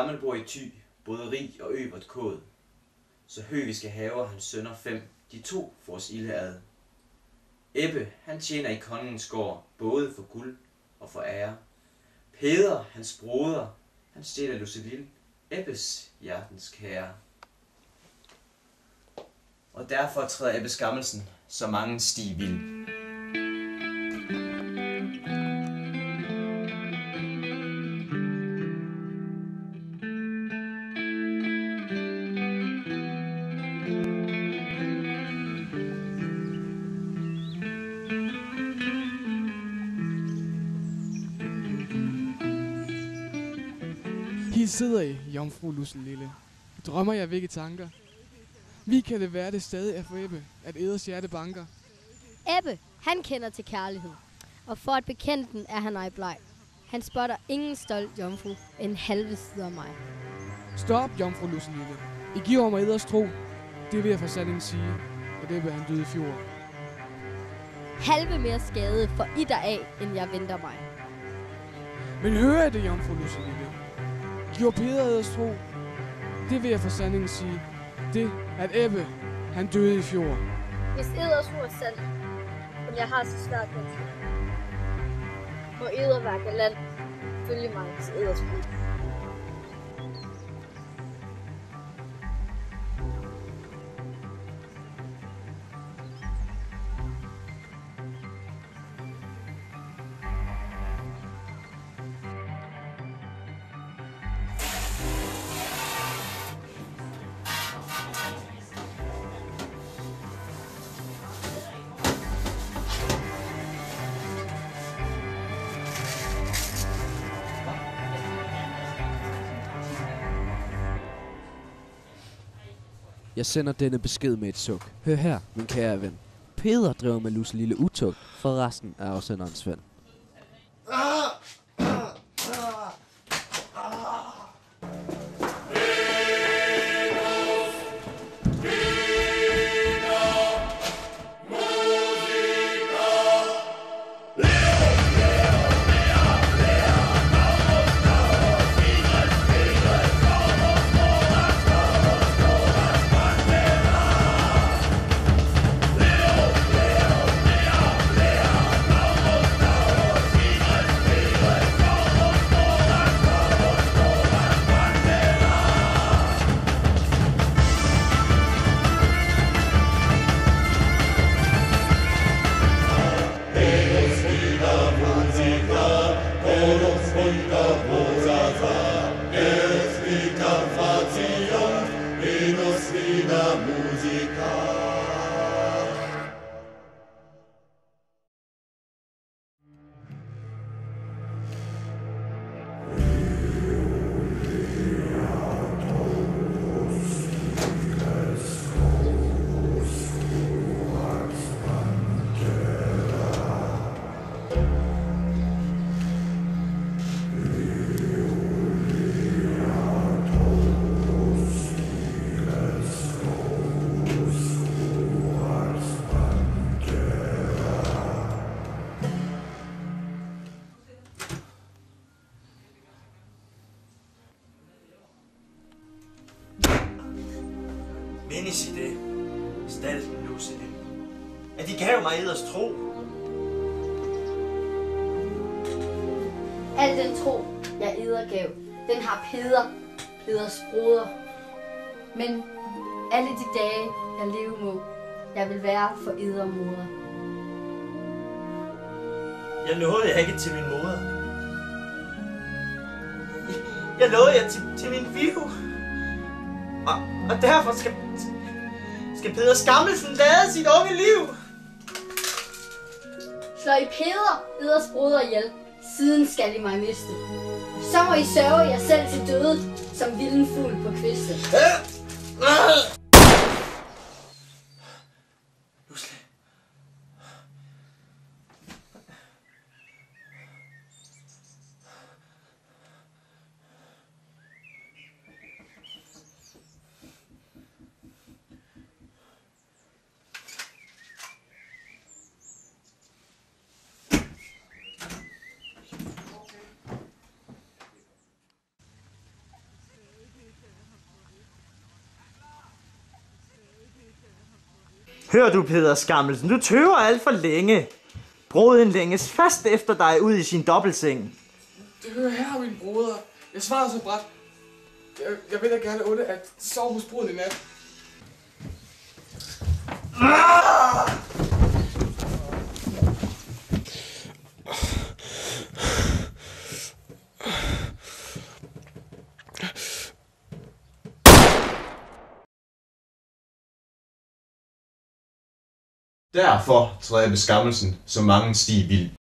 Gammelbror i Thy, både rig og øvert kåd. Så høviske haver hans sønner 5, de to for os ilde ad. Ebbe, han tjener i kongens gård, både for guld og for ære. Peder, hans broder, han stjæler Luceville, Ebbes hjertens kære. Og derfor træder Ebbe Skammelsen så mange sti vild. Her sidder I, jomfru Luceville. Drømmer jeg væk i tanker? Wie kan det være, det stadig er for Ebbe, at eders hjerte banker? Ebbe, han kender til kærlighed, og for at bekende den er han ej bleg. Han spotter ingen stolt jomfru en halve side af mig. Stop, jomfru Luceville. I giver mig eders tro. Det vil jeg for sandheden sige, at Ebbe han døde i fjor. Halve mere skade for I deraf, end jeg venter mig. Men hører jeg det, jomfru Luceville? Giver Peder eders tro? Det vil jeg for sandheden sige, det at Ebbe han døde i fjor. Hvis eders ord er sandt, som jeg har så svært ved, må eder være galant følge mig til eders brug. Jeg sender denne besked med et suk. Hør her, min kære ven. Peder driver med Luceville utugt, for resten er afsenderens ven. Mindes I det, stalten Luceville, at de gav mig eders tro? Al den tro, jeg eder gav, den har Peders broder. Men alle de dage, jeg leve må, jeg vil være for eder moder. Jeg lovede jer ikke til min moder. Jeg lovede jer til min viv. Og derfor skal Peder Skammelsen lade sit unge liv. Slår I Peder, eders broder, ihjel, siden skal I mig miste. Så må I sørge jer selv til døde, som vilden fugl på kviste. Hør du, Peder Skammelsen, du tøver alt for længe. Bruden længes fast efter dig ud i sin dobbeltseng. Det hører her, min broder. Jeg svarer så bræt. Jeg vil da gerne onde at sove hos bruden i nat. Derfor træder Ebbe Skammelsen så mange sti vild.